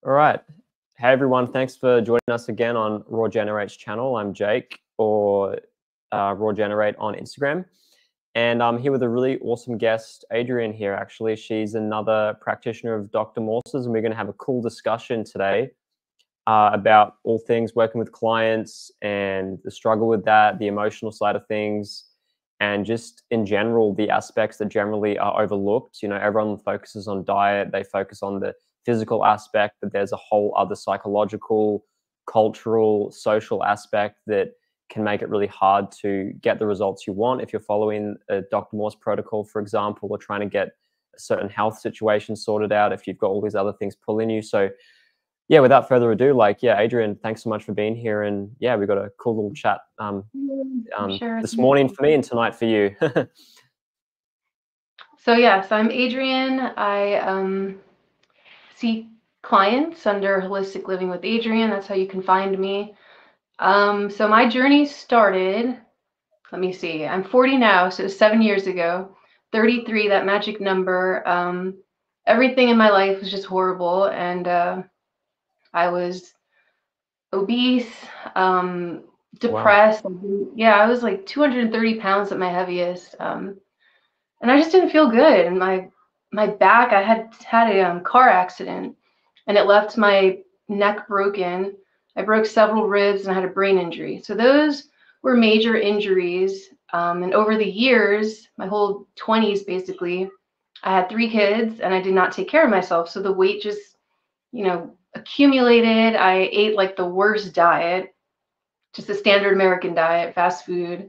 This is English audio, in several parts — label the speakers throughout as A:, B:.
A: All right. Hey, everyone. Thanks for joining us again on Regenerate's channel. I'm Jake, or Regenerate on Instagram. And I'm here with a really awesome guest, Adrienne here, actually. She's another practitioner of Dr. Morse's, and we're going to have a cool discussion today about all things working with clients and the struggle with that, the emotional side of things, and just in general, the aspects that generally are overlooked. You know, everyone focuses on diet, they focus on the physical aspect, but there's a whole other psychological, cultural, social aspect that can make it really hard to get the results you want if you're following a Dr. Morse protocol, for example, or trying to get a certain health situation sorted out if you've got all these other things pulling you. So yeah, without further ado, Adrienne, thanks so much for being here. And yeah, we got a cool little chat this morning for me and tonight for you.
B: So yes, I'm Adrienne. I see clients under Holistic Living with Adrienne. That's how you can find me. So my journey started, let me see, I'm 40 now, so 7 years ago. 33, that magic number. Everything in my life was just horrible, and I was obese, depressed. Wow. Yeah, I was like 230 pounds at my heaviest, and I just didn't feel good. And my back, I had a car accident, and it left my neck broken. I broke several ribs and I had a brain injury. So those were major injuries. And over the years, my whole 20s basically, I had 3 kids and I did not take care of myself. So the weight just, accumulated. I ate like the worst diet, just a standard American diet, fast food.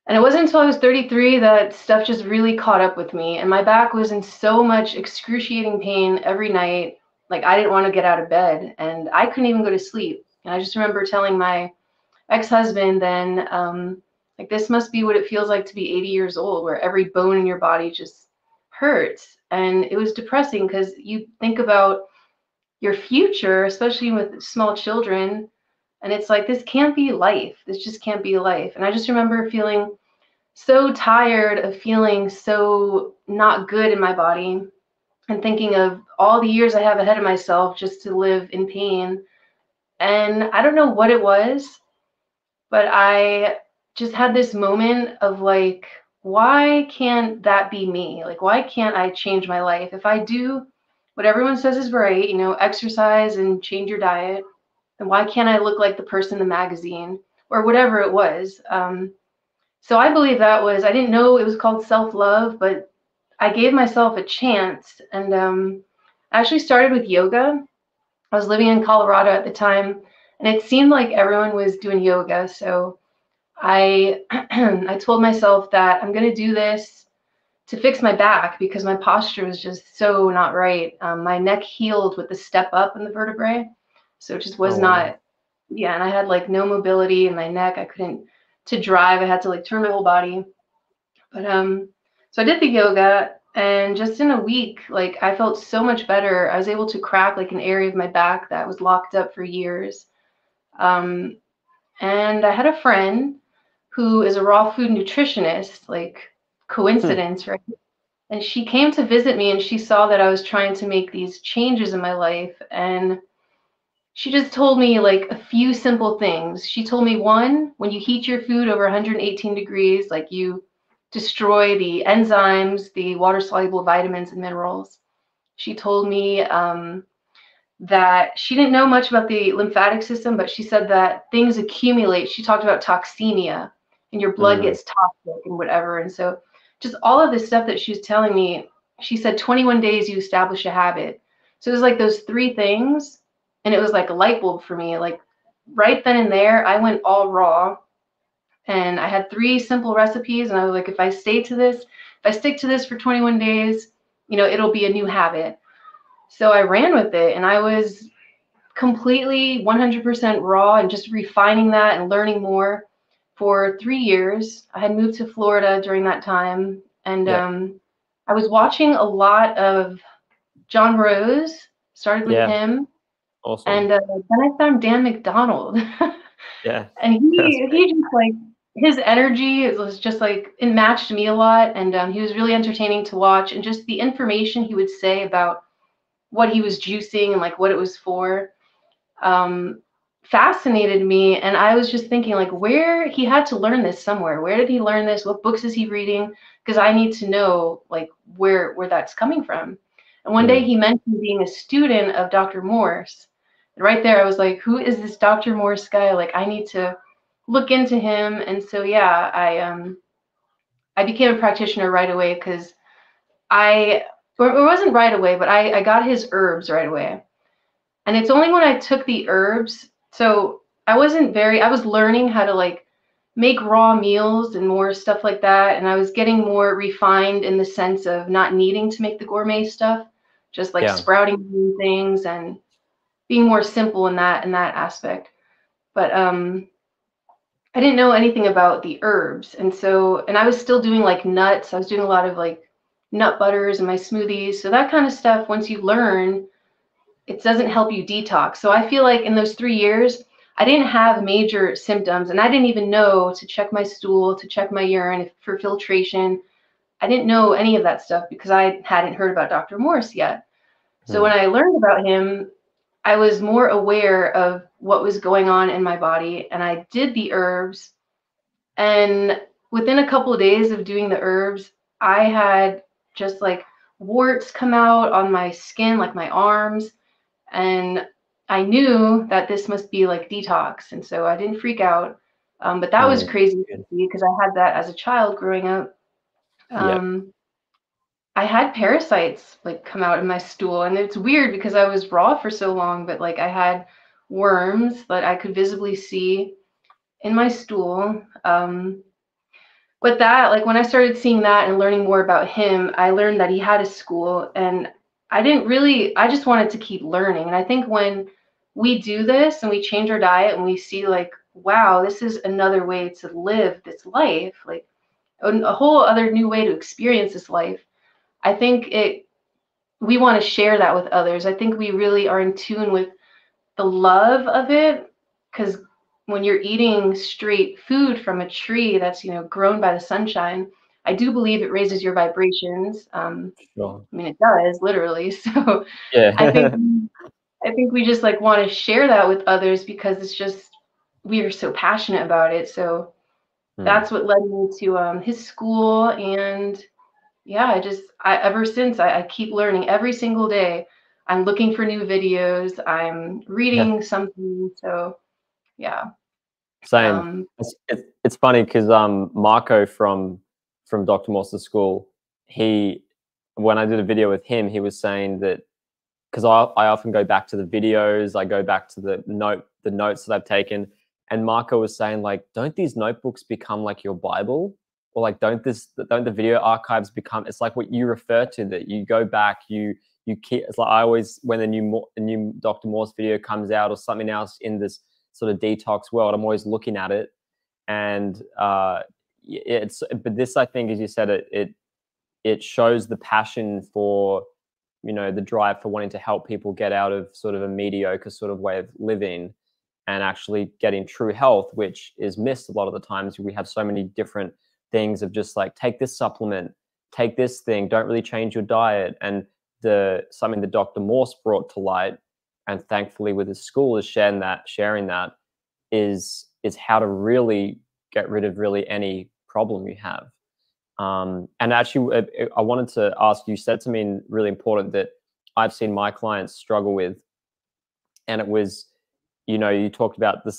B: And it wasn't until I was 33 that stuff just really caught up with me. And my back was in so much excruciating pain every night. Like I didn't want to get out of bed and I couldn't even go to sleep. And I just remember telling my ex-husband then, like, this must be what it feels like to be 80 years old, where every bone in your body just hurts. And it was depressing because you think about your future, especially with small children. And it's like, this can't be life. This just can't be life. And I just remember feeling so tired of feeling so not good in my body and thinking of all the years I have ahead of myself just to live in pain. And I don't know what it was, but I just had this moment of like, why can't that be me? Like, why can't I change my life? If I do what everyone says is right, exercise and change your diet, then why can't I look like the person in the magazine or whatever it was? So I believe I didn't know it was called self-love, but I gave myself a chance. And I actually started with yoga. I was living in Colorado at the time, and it seemed like everyone was doing yoga. So I I told myself that I'm going to do this to fix my back because my posture was just so not right. My neck healed with the step up in the vertebrae. So it just was not, yeah. And I had like no mobility in my neck. I couldn't, to drive, I had to like turn my whole body. But so I did the yoga, and just in a week, like I felt so much better. I was able to crack like an area of my back that was locked up for years. And I had a friend who is a raw food nutritionist, like coincidence, right? And she came to visit me and she saw that I was trying to make these changes in my life. And she just told me like a few simple things. She told me, one, when you heat your food over 118 degrees, like you destroy the enzymes, the water soluble vitamins and minerals. She told me that she didn't know much about the lymphatic system, but she said that things accumulate. She talked about toxemia and your blood gets toxic and whatever. And so just all of this stuff that she was telling me, she said 21 days you establish a habit. So it was like those 3 things, and it was like a light bulb for me. Like right then and there, I went all raw, and I had 3 simple recipes, and I was like, if I stick to this for 21 days, it'll be a new habit. So I ran with it, and I was completely 100% raw and just refining that and learning more for 3 years. I had moved to Florida during that time, and I was watching a lot of John Rose, started with him. Awesome. And then I found Dan McDonald.
A: Yeah.
B: And he just like, his energy was just like, it matched me a lot. And he was really entertaining to watch. And just the information he would say about what he was juicing and like what it was for, fascinated me. And I was just thinking like, where he had to learn this somewhere. Where did he learn this? What books is he reading? Because I need to know like where that's coming from. And one day he mentioned being a student of Dr. Morse. And right there, I was like, who is this Dr. Morse guy? Like, I need to look into him. And so, yeah, I became a practitioner right away because it wasn't right away, but I got his herbs right away. And it's only when I took the herbs, so I was learning how to like make raw meals and more stuff like that. And I was getting more refined in the sense of not needing to make the gourmet stuff, just like sprouting things and being more simple in that aspect. But I didn't know anything about the herbs. And I was still doing like nuts. I was doing a lot of like nut butters in my smoothies. So that kind of stuff, once you learn, it doesn't help you detox. So I feel like in those 3 years, I didn't have major symptoms, and I didn't even know to check my stool, to check my urine for filtration. I didn't know any of that stuff because I hadn't heard about Dr. Morse yet. So when I learned about him, I was more aware of what was going on in my body, and I did the herbs. And within a couple of days of doing the herbs, I had just like warts come out on my skin, like my arms. And I knew that this must be like detox. And so I didn't freak out. But that was crazy because I had that as a child growing up. I had parasites like come out in my stool. And it's weird because I was raw for so long, but like I had worms that I could visibly see in my stool. But that, like when I started seeing that and learning more about him, I learned that he had a school, and I just wanted to keep learning. And I think when we do this and we change our diet and we see like, wow, this is another way to live this life, like a whole other new way to experience this life. I think we want to share that with others. I think we really are in tune with the love of it, because when you're eating straight food from a tree that's, grown by the sunshine, I do believe it raises your vibrations. I mean, it does literally. So I think we just like want to share that with others because it's just, we are so passionate about it. So that's what led me to his school. And yeah, ever since I keep learning every single day. I'm looking for new videos. I'm reading something. So yeah.
A: Same. It's funny because Marco from Dr. Morse's school, when I did a video with him, he was saying that because I often go back to the videos, I go back to the notes that I've taken, and Marco was saying like, don't these notebooks become like your Bible? Or like, don't the video archives become? It's like what you refer to, that you go back, you keep. It's like I always, when a new Dr. Morse video comes out or something else in this sort of detox world, I'm always looking at it, and but this, I think, as you said, it shows the passion for, the drive for wanting to help people get out of sort of a mediocre sort of way of living and actually getting true health, which is missed a lot of the times. We have so many different things of just like, take this supplement, take this thing, don't really change your diet. And something that Dr. Morse brought to light, and thankfully with his school, is sharing that is how to really get rid of really any problem you have. And actually, I wanted to ask, you said something really important that I've seen my clients struggle with, and it was, you talked about the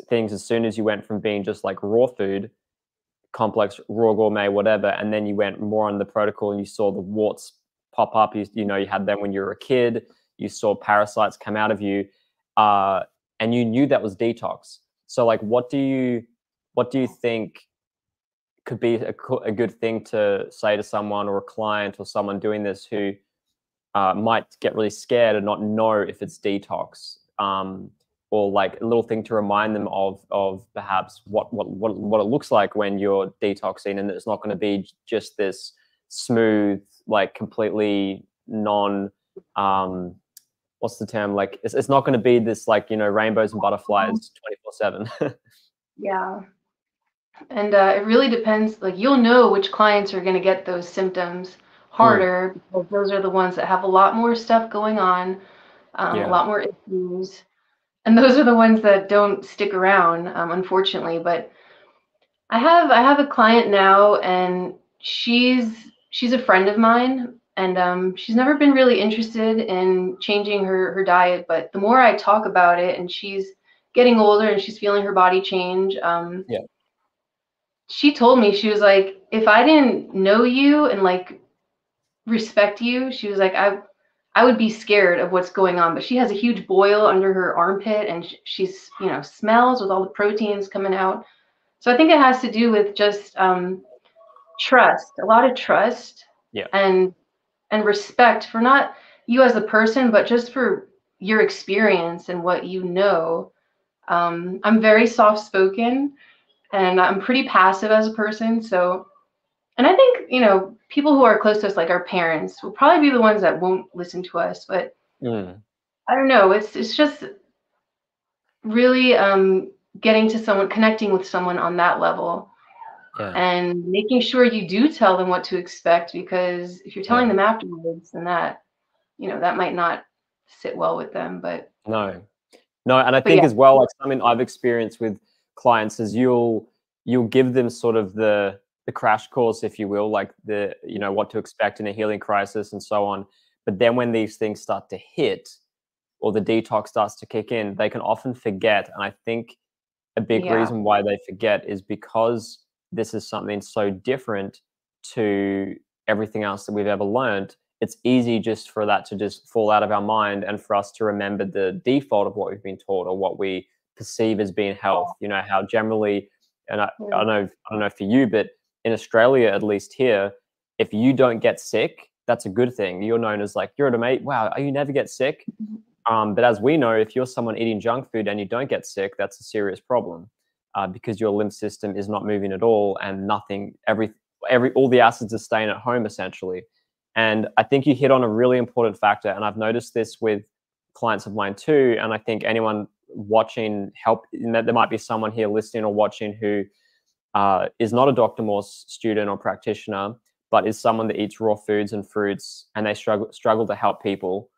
A: things as soon as you went from being just like raw food, complex, raw, gourmet, whatever, and then you went more on the protocol and you saw the warts pop up. You had them when you were a kid. You saw parasites come out of you, and you knew that was detox. So, like, what do you think could be a good thing to say to someone or a client or someone doing this who might get really scared and not know if it's detox, or like a little thing to remind them of perhaps what it looks like when you're detoxing, and it's not going to be just this smooth, like completely what's the term? Like it's not going to be this like, rainbows and butterflies 24/7.
B: Yeah. And it really depends. Like, you'll know which clients are going to get those symptoms
A: Mm.
B: harder because those are the ones that have a lot more stuff going on, a
A: Yeah.
B: lot more issues. And those are the ones that don't stick around, unfortunately. But I have a client now, and she's a friend of mine, and she's never been really interested in changing her diet. But the more I talk about it, and she's getting older and she's feeling her body change,
A: Yeah.
B: she told me, she was like, if I didn't know you and like respect you, she was like, I would be scared of what's going on. But she has a huge boil under her armpit, and she's, smells with all the proteins coming out. So I think it has to do with just trust, a lot of trust,
A: Yeah.
B: and respect for not you as a person, but just for your experience and what you know. I'm very soft spoken, and I'm pretty passive as a person. So, and I think, people who are close to us, like our parents, will probably be the ones that won't listen to us. But
A: Mm.
B: I don't know. It's just really getting to someone, connecting with someone on that level,
A: Yeah.
B: and making sure you do tell them what to expect. Because if you're telling
A: Yeah.
B: them afterwards, then that might not sit well with them.
A: No. No, and I
B: But
A: think
B: yeah,
A: as well, like something I've experienced with clients is you'll give them sort of the crash course, if you will, like what to expect in a healing crisis and so on. But then when these things start to hit or the detox starts to kick in, they can often forget. And I think a big
B: yeah,
A: reason why they forget is because this is something so different to everything else that we've ever learned. It's easy just for that to just fall out of our mind and for us to remember the default of what we've been taught or what we perceive as being health. You know, how generally, and I don't know for you, but in Australia, at least here, if you don't get sick, that's a good thing. You're known as like, you're a mate. Wow, you never get sick. But as we know, if you're someone eating junk food and you don't get sick, that's a serious problem because your lymph system is not moving at all, and all the acids are staying at home essentially. And I think you hit on a really important factor, and I've noticed this with clients of mine too. And I think anyone watching there might be someone here listening or watching who is not a Dr. Morse student or practitioner, but is someone that eats raw foods and fruits, and they struggle to help people.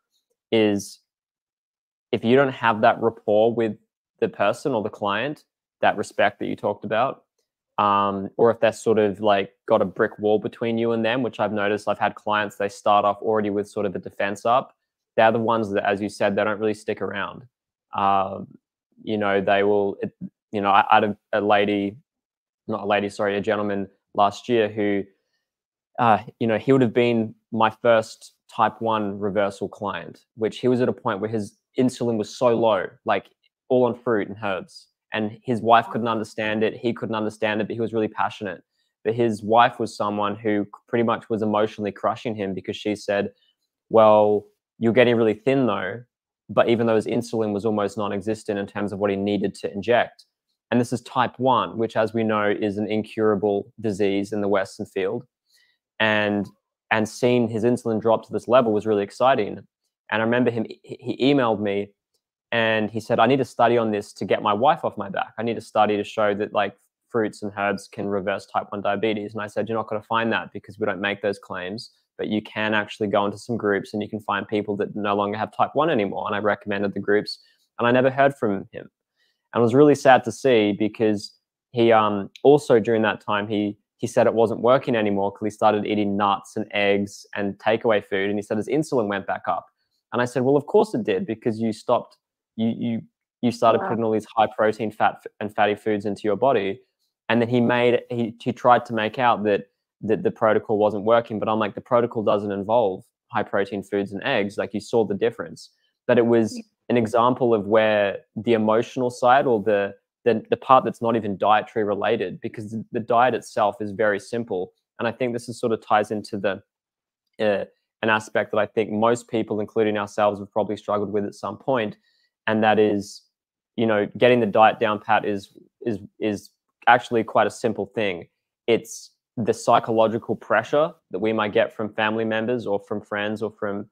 A: Is if you don't have that rapport with the person or the client, that respect that you talked about, or if they're sort of like got a brick wall between you and them, which I've noticed, I've had clients, they start off already with sort of a defense up. They're the ones that, as you said, they don't really stick around. They will, I had a lady, not a lady, sorry, a gentleman last year who, he would have been my first type 1 reversal client, which he was at a point where his insulin was so low, like all on fruit and herbs. And his wife couldn't understand it. He couldn't understand it, but he was really passionate. But his wife was someone who pretty much was emotionally crushing him because she said, well, you're getting really thin though. But even though his insulin was almost non-existent in terms of what he needed to inject. And this is type 1, which, as we know, is an incurable disease in the Western field. And seeing his insulin drop to this level was really exciting. And I remember he emailed me and he said, I need to study on this to get my wife off my back. I need to study to show that like fruits and herbs can reverse type 1 diabetes. And I said, you're not going to find that because we don't make those claims, but you can actually go into some groups and you can find people that no longer have type 1 anymore. And I recommended the groups and I never heard from him. And it was really sad to see because he also during that time, he said it wasn't working anymore because he started eating nuts and eggs and takeaway food. And he said his insulin went back up. And I said, well, of course it did, because you stopped, you started putting all these high protein, fat and fatty foods into your body. And then he tried to make out that the protocol wasn't working. But I'm like, the protocol doesn't involve high protein foods and eggs. Like, you saw the difference. But it was an example of where the emotional side, or the part that's not even dietary related, because the diet itself is very simple. And I think this is sort of ties into an aspect that I think most people, including ourselves, have probably struggled with at some point. And that is, getting the diet down pat is actually quite a simple thing. It's the psychological pressure that we might get from family members or from friends or from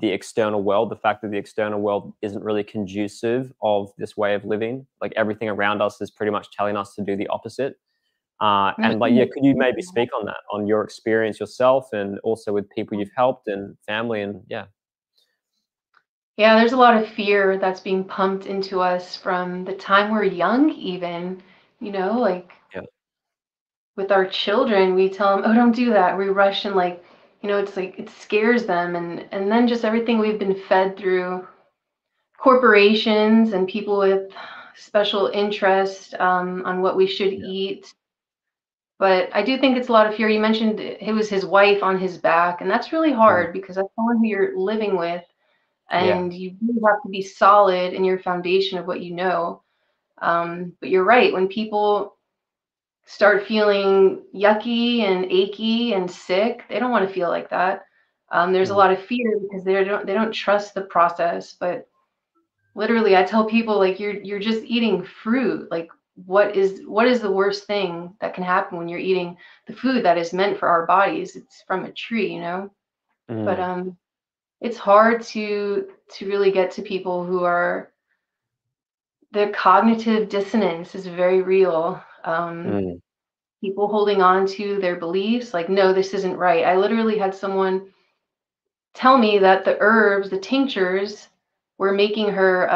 A: the external world, the fact that the external world isn't really conducive of this way of living. Like, everything around us is pretty much telling us to do the opposite. And like, yeah, could you maybe speak on that, on your experience yourself and also with people you've helped and family and yeah.
B: Yeah, there's a lot of fear that's being pumped into us from the time we're young, even, like
A: Yeah.
B: with our children, we tell them, oh, don't do that. We rush and like, it's like it scares them. And then just everything we've been fed through corporations and people with special interest on what we should eat. But I do think it's a lot of fear. You mentioned it was his wife on his back, and that's really hard because that's someone who you're living with,
A: Yeah.
B: and you really have to be solid in your foundation of what you know. But you're right. When people start feeling yucky and achy and sick, they don't want to feel like that. There's a lot of fear because they don't trust the process. But literally, I tell people like you're just eating fruit. Like what is the worst thing that can happen when you're eating the food that is meant for our bodies? It's from a tree. But it's hard to really get to people who are, the cognitive dissonance is very real. People holding on to their beliefs like, no, this isn't right. I literally had someone tell me that the herbs, the tinctures, were making her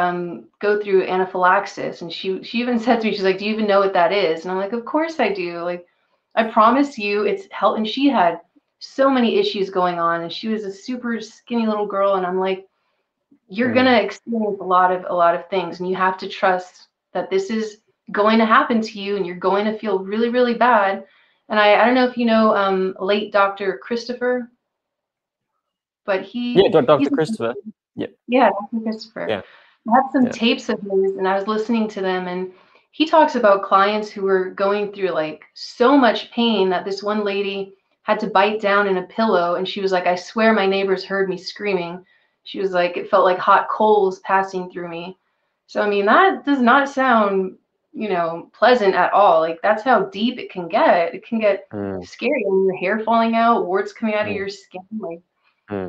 B: go through anaphylaxis. And she even said to me, she's like, do you even know what that is? And I'm like, of course I do. Like, I promise you it's health. And she had so many issues going on, and she was a super skinny little girl. And I'm like, you're going to experience a lot of things, and you have to trust that this is going to happen to you, and you're going to feel really, really bad. And I don't know if you know late Dr. Christopher, but
A: Yeah,
B: he's
A: Dr. Christopher. Yeah.
B: yeah, Dr. Christopher.
A: Yeah.
B: I have some
A: Yeah.
B: tapes of his, and I was listening to them, and he talks about clients who were going through like so much pain that this one lady had to bite down in a pillow, and she was like, I swear my neighbors heard me screaming. She was like, it felt like hot coals passing through me. So I mean, that does not sound, pleasant at all. Like that's how deep it can get. It can get scary, and your hair falling out, warts coming out of your skin, like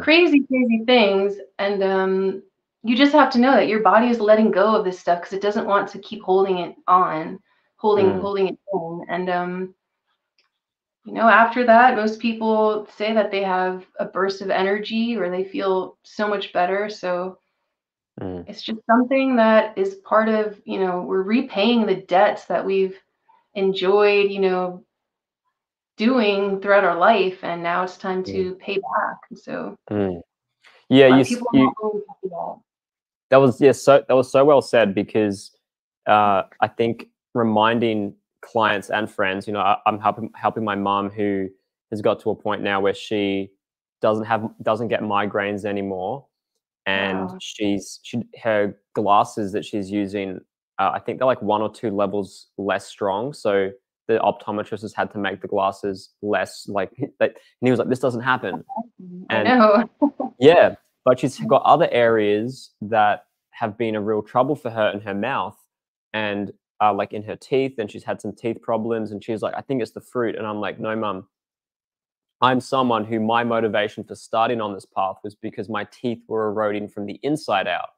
B: crazy, crazy things. And you just have to know that your body is letting go of this stuff because it doesn't want to keep holding it on, holding it in. And after that, most people say that they have a burst of energy or they feel so much better. So it's just something that is part of, we're repaying the debts that we've enjoyed, doing throughout our life, and now it's time to pay back. So
A: Yeah,
B: a lot
A: you
B: of people are
A: you
B: not willing to do that.
A: that was so well said because I think reminding clients and friends, I'm helping my mom who has got to a point now where she doesn't get migraines anymore, and
B: Wow.
A: her glasses that she's using, I think they're like 1 or 2 levels less strong. So the optometrist has had to make the glasses less like that. And he was like, "This doesn't happen."
B: I
A: And
B: know.
A: yeah, but she's got other areas that have been a real trouble for her in her mouth and like in her teeth, and she's had some teeth problems. And she's like, "I think it's the fruit." And I'm like, "No, mum. I'm someone who my motivation for starting on this path was because my teeth were eroding from the inside out.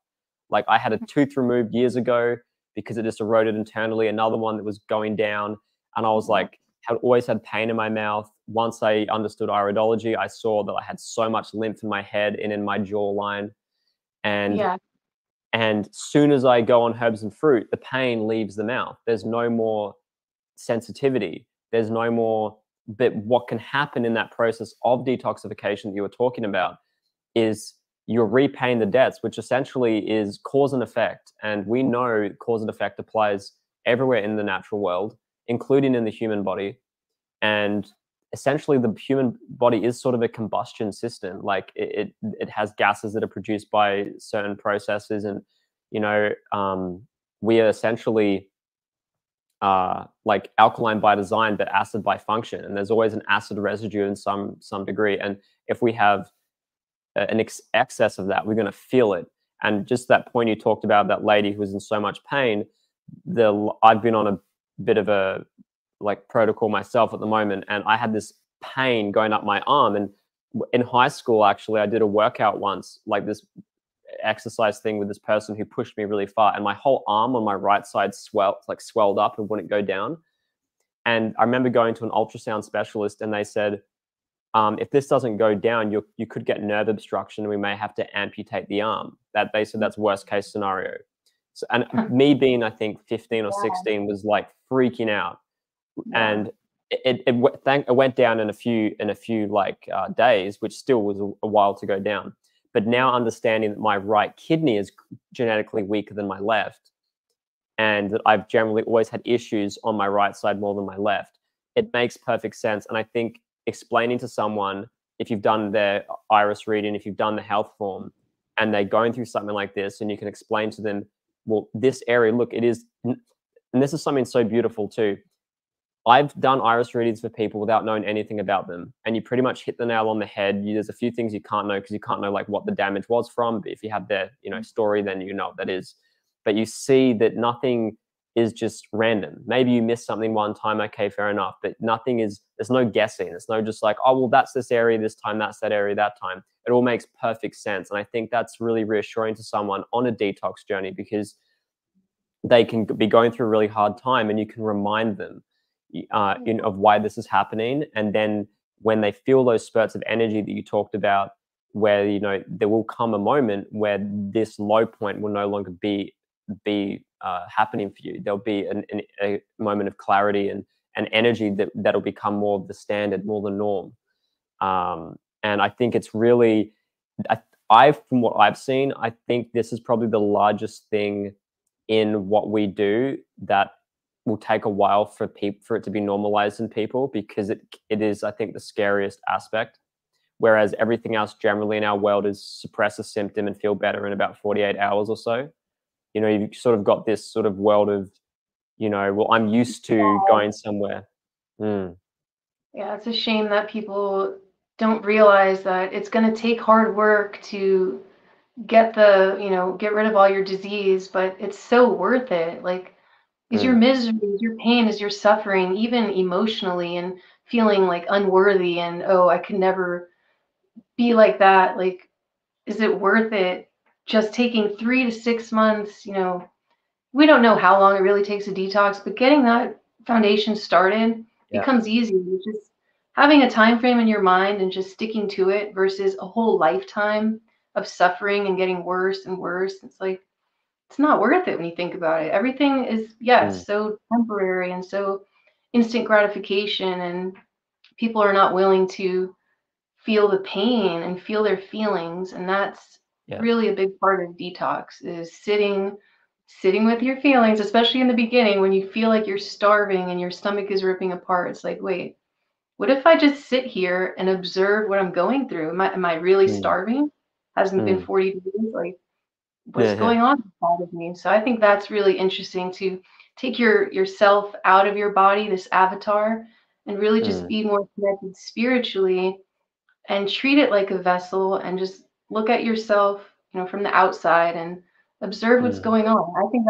A: Like I had a tooth removed years ago because it just eroded internally, another one that was going down. And I was like, had always had pain in my mouth. Once I understood iridology, I saw that I had so much lymph in my head and in my jawline. And
B: Yeah.
A: and soon as I go on herbs and fruit, the pain leaves the mouth. There's no more sensitivity. There's no more. But what can happen in that process of detoxification that you were talking about is you're repaying the debts, which essentially is cause and effect. And we know cause and effect applies everywhere in the natural world, including in the human body. And essentially the human body is sort of a combustion system. Like it has gases that are produced by certain processes. And, we are essentially like alkaline by design, but acid by function. And there's always an acid residue in some degree. And if we have an excess of that, we're going to feel it. And just that point you talked about, that lady who was in so much pain, I've been on a bit of a like protocol myself at the moment, and I had this pain going up my arm. And in high school, actually, I did a workout once, like this exercise thing with this person who pushed me really far, and my whole arm on my right side swelled up and wouldn't go down. And I remember going to an ultrasound specialist, and they said, if this doesn't go down, you could get nerve obstruction, and we may have to amputate the arm. That they said that's worst case scenario. So, and me being, I think 15 or 16, was like freaking out. And it went down in a few like days, which still was a while to go down. But now understanding that my right kidney is genetically weaker than my left, and that I've generally always had issues on my right side more than my left, it makes perfect sense. And I think explaining to someone, if you've done their iris reading, if you've done the health form, and they're going through something like this, and you can explain to them, well, this area, look, it is, and this is something so beautiful too. I've done iris readings for people without knowing anything about them, and you pretty much hit the nail on the head. There's a few things you can't know because you can't know like what the damage was from. But if you have their story, then you know what that is. But you see that nothing is just random. Maybe you missed something one time, okay, fair enough. But nothing is. There's no guessing. It's no just like, oh well, that's this area this time, that's that area that time. It all makes perfect sense, and I think that's really reassuring to someone on a detox journey, because they can be going through a really hard time, and you can remind them of why this is happening. And then when they feel those spurts of energy that you talked about, where there will come a moment where this low point will no longer be happening for you. There'll be a moment of clarity and energy that'll become more of the standard, more the norm. And I think it's really, from what I've seen, I think this is probably the largest thing in what we do that will take a while for it to be normalized in people, because it is, I think, the scariest aspect. Whereas everything else generally in our world is suppress a symptom and feel better in about 48 hours or so. You've sort of got this sort of world of, well, I'm used to going somewhere.
B: Yeah, it's a shame that people don't realize that it's going to take hard work to get rid of all your disease, but it's so worth it. Like, is your misery, is your pain, is your suffering, even emotionally, and feeling like unworthy and, oh, I could never be like that. Like, is it worth it? Just taking 3 to 6 months, we don't know how long it really takes to detox, but getting that foundation started becomes easy. It's just having a time frame in your mind and just sticking to it versus a whole lifetime of suffering and getting worse and worse. It's like, it's not worth it when you think about it. Everything is, so temporary and so instant gratification, and people are not willing to feel the pain and feel their feelings. And that's really a big part of detox, is sitting with your feelings, especially in the beginning when you feel like you're starving and your stomach is ripping apart. It's like, wait, what if I just sit here and observe what I'm going through? Am I really starving? Hasn't been 40 days. Like, what's going on inside of me? So I think that's really interesting, to take yourself out of your body, this avatar, and really just be more connected spiritually, and treat it like a vessel, and just look at yourself, from the outside, and observe what's going on. I think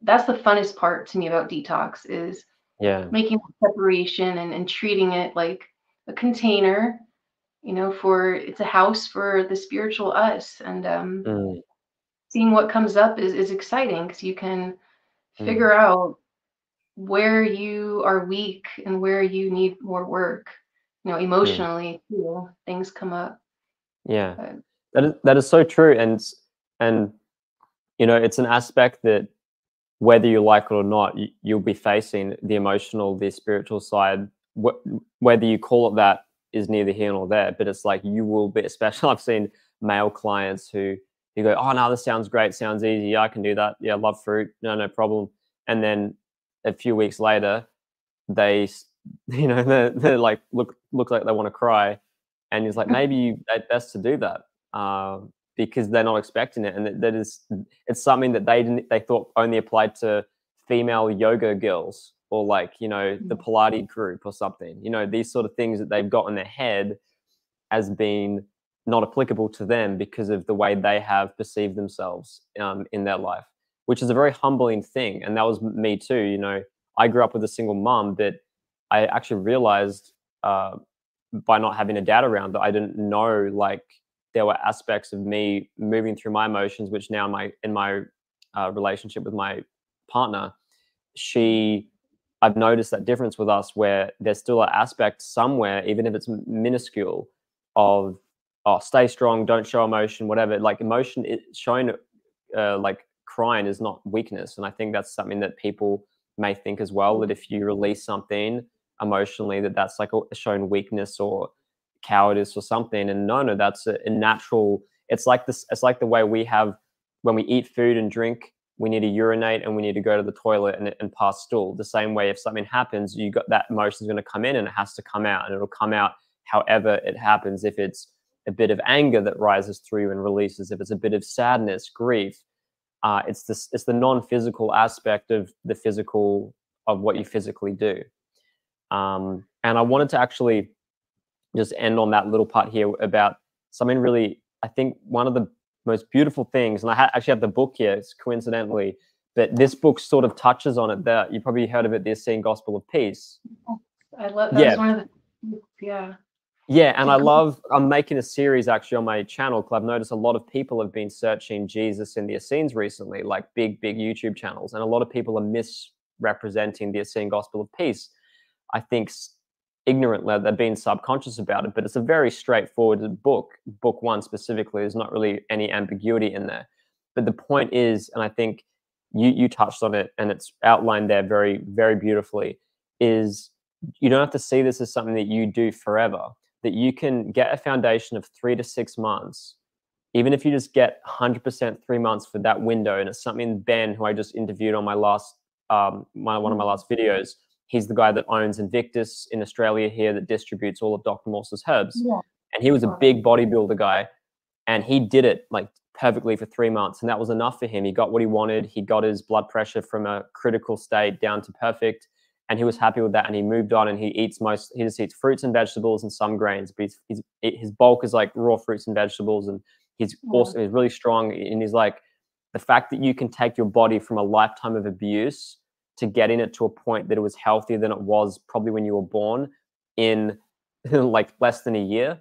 B: that's the funnest part to me about detox, is making the separation and treating it like a container, it's a house for the spiritual us. And seeing what comes up is exciting, because you can figure out where you are weak and where you need more work. Emotionally too, things come up.
A: Yeah, that is so true. And it's an aspect that, whether you like it or not, you'll be facing the emotional, the spiritual side. Whether you call it that is neither here nor there, but it's like, you will be, especially I've seen male clients who you go, oh no, this sounds great, sounds easy, yeah, I can do that, yeah, love fruit, no problem. And then a few weeks later, they they're like look like they want to cry, and it's like, maybe it's best to do that, because they're not expecting it. And it's something that they thought only applied to female yoga girls, or like the Pilates group or something. These sort of things that they've got in their head as being not applicable to them because of the way they have perceived themselves in their life, which is a very humbling thing. And that was me too. I grew up with a single mom, that I actually realized by not having a dad around, that I didn't know, like, there were aspects of me moving through my emotions, which now in my relationship with my partner, she I've noticed that difference with us where there's still an aspect somewhere, even if it's minuscule, of, oh, stay strong, don't show emotion, whatever. Like emotion, showing like crying is not weakness. And I think that's something that people may think as well, that if you release something emotionally, that's like showing weakness or cowardice or something. And no, that's a natural. It's like this. It's like the way we have when we eat food and drink, we need to urinate and we need to go to the toilet and pass stool. The same way, if something happens, you got that emotion is going to come in and it has to come out, and it'll come out however it happens. If it's a bit of anger that rises through and releases, if it's a bit of sadness, grief, it's the non-physical aspect of the physical, of what you physically do. And I wanted to actually just end on that little part here about something really, I think one of the most beautiful things, and I actually have the book here, it's coincidentally, but this book sort of touches on it. That you probably heard of it, the Essene Gospel of Peace.
B: I love that. Yeah. Was one of the, yeah.
A: Yeah, and I'm making a series actually on my channel because I've noticed a lot of people have been searching Jesus in the Essenes recently, like big YouTube channels, and a lot of people are misrepresenting the Essene Gospel of Peace. I think ignorantly, they're being subconscious about it, but it's a very straightforward book. Book 1 specifically, there's not really any ambiguity in there. But the point is, and I think you touched on it, and it's outlined there very, very beautifully, is you don't have to see this as something that you do forever. That you can get a foundation of 3 to 6 months, even if you just get 100% 3 months for that window. And it's something Ben, who I just interviewed on my last one of my last videos, he's the guy that owns Invictus in Australia here, that distributes all of Dr. Morse's herbs. Yeah. And he was a big bodybuilder guy, and he did it like perfectly for 3 months, and that was enough for him. He got what he wanted. He got his blood pressure from a critical state down to perfect, and he was happy with that, and he moved on, and he just eats fruits and vegetables and some grains, but his bulk is like raw fruits and vegetables, and he's awesome. He's really strong, and he's like, the fact that you can take your body from a lifetime of abuse to getting it to a point that it was healthier than it was probably when you were born in like less than a year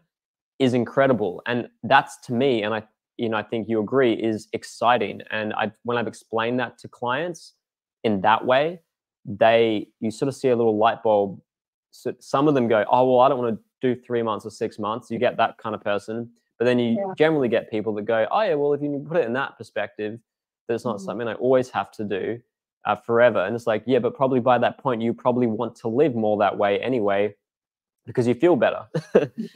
A: is incredible. And that's, to me, and I think you agree, is exciting. And when I've explained that to clients in that way, you sort of see a little light bulb. So some of them go, oh, well, I don't want to do 3 months or 6 months. You get that kind of person. But then you generally get people that go, oh yeah, well, if you put it in that perspective, that's not something I always have to do forever. And it's like, yeah, but probably by that point, you probably want to live more that way anyway, because you feel better.
B: Exactly.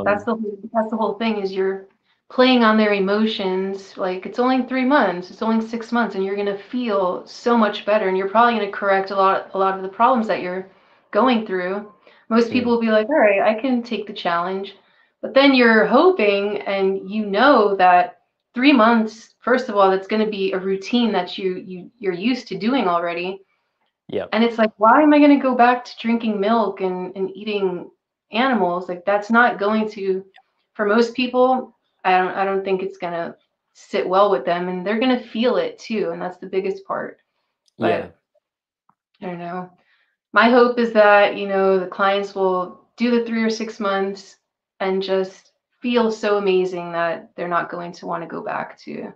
B: That's the whole thing, is you're playing on their emotions. Like, it's only 3 months, it's only 6 months, and you're going to feel so much better, and you're probably going to correct a lot of the problems that you're going through. Most people will be like, all right, I can take the challenge. But then you're hoping, and you know that 3 months, first of all, that's going to be a routine that you're used to doing already. Yeah. And it's like, why am I going to go back to drinking milk and eating animals? Like, that's not going to, for most people, I don't think it's going to sit well with them, and they're going to feel it too. And that's the biggest part. But I don't know. My hope is that, the clients will do the 3 or 6 months and just feel so amazing that they're not going to want to go back to.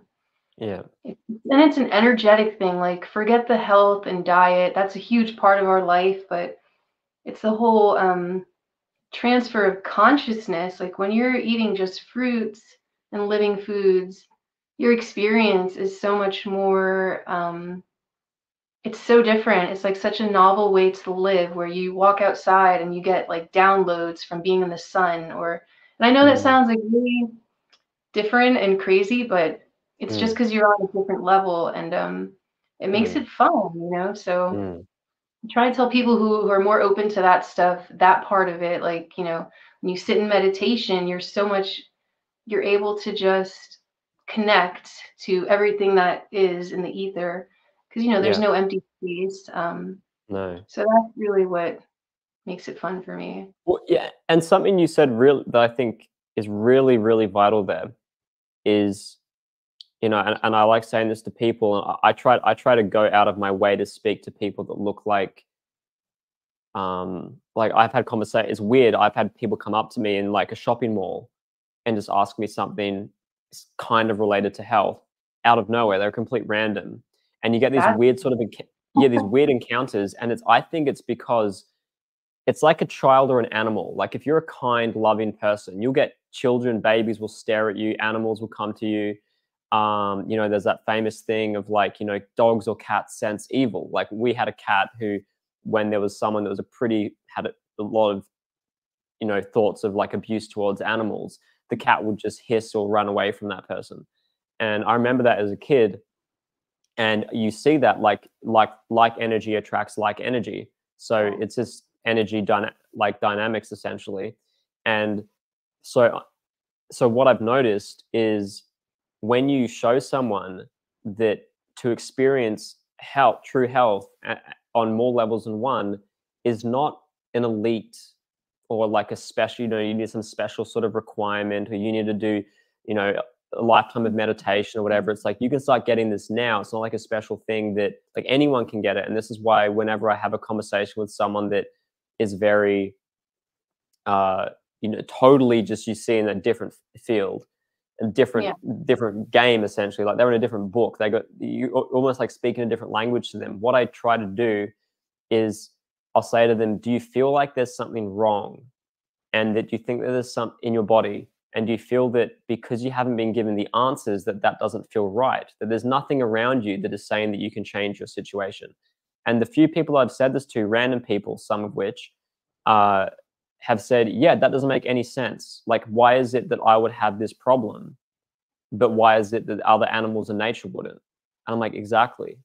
B: Yeah. And it's an energetic thing. Like, forget the health and diet. That's a huge part of our life, but it's the whole transfer of consciousness. Like, when you're eating just fruits and living foods, your experience is so much more, it's so different. It's like such a novel way to live, where you walk outside and you get like downloads from being in the sun. And I know that sounds like really different and crazy, but it's just because you're on a different level, and it makes it fun, So I try to tell people who are more open to that stuff, that part of it, like, when you sit in meditation, you're able to just connect to everything that is in the ether, because, there's no empty space. No. So that's really what makes it fun for me.
A: Well, yeah. And something you said that I think is really, really vital there is, and I like saying this to people, and I try to go out of my way to speak to people that look like I've had conversations. It's weird. I've had people come up to me in like a shopping mall and just ask me something kind of related to health out of nowhere. They're complete random. And you get these weird sort of yeah, these weird encounters. And I think it's because it's like a child or an animal. Like if you're a kind, loving person, you'll get children, babies will stare at you, animals will come to you. You know, there's that famous thing of like, you know, dogs or cats sense evil. Like we had a cat who, when there was someone that was had a lot of, you know, thoughts of like abuse towards animals, the cat would just hiss or run away from that person. And I remember that as a kid. And you see that like energy attracts like energy. So it's just energy dynamics essentially. And so what I've noticed is when you show someone that to experience true health on more levels than one is not an elite or like a special, you know, you need some special sort of requirement, or you need to do, you know, a lifetime of meditation or whatever. It's like you can start getting this now. It's not like a special thing that like anyone can get it. And this is why whenever I have a conversation with someone that is very you know, totally just you see in a different field, a different game essentially, like they're in a different book, you almost like speaking a different language to them. What I try to do is I'll say to them, do you feel like there's something wrong, and that you think that there's something in your body, and do you feel that because you haven't been given the answers that doesn't feel right, that there's nothing around you that is saying that you can change your situation? And the few people I've said this to, random people, some of which have said, yeah, that doesn't make any sense. Like, why is it that I would have this problem, but why is it that other animals in nature wouldn't? And I'm like, exactly.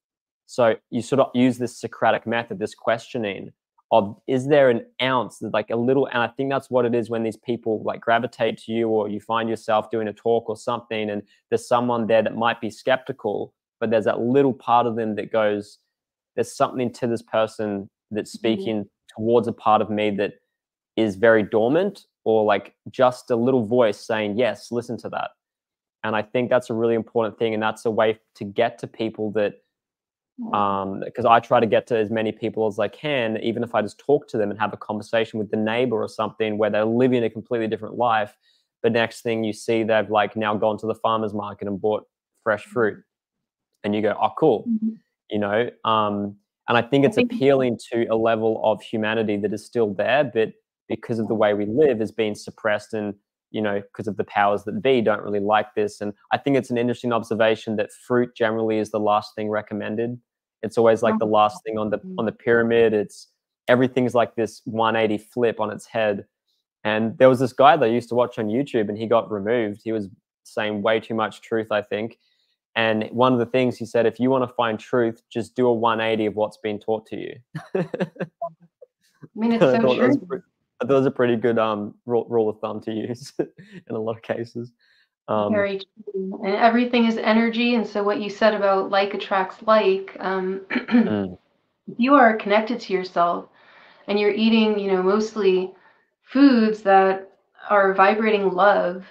A: So you sort of use this Socratic method, this questioning of, is there an ounce, like a little, and I think that's what it is when these people like gravitate to you, or you find yourself doing a talk or something, and there's someone there that might be skeptical, but there's that little part of them that goes, there's something to this person that's speaking towards a part of me that is very dormant, or like just a little voice saying, yes, listen to that. And I think that's a really important thing. And that's a way to get to people that, because I try to get to as many people as I can, even if I just talk to them and have a conversation with the neighbor or something where they're living a completely different life. But next thing you see, they've like now gone to the farmer's market and bought fresh fruit. And you go, oh, cool. You know, and I think it's appealing to a level of humanity that is still there, but because of the way we live is being suppressed, and, you know, because of the powers that be don't really like this. And I think it's an interesting observation that fruit generally is the last thing recommended. It's always like the last thing on the pyramid. It's everything's like this 180 flip on its head. And there was this guy that I used to watch on YouTube, and he got removed. He was saying way too much truth, I think. And one of the things he said, if you want to find truth, just do a 180 of what's been taught to you.
B: I mean, it's so true.
A: I thought it was a pretty good rule of thumb to use in a lot of cases.
B: Very true. And everything is energy. And so what you said about like attracts like, if you are connected to yourself and you're eating, you know, mostly foods that are vibrating love,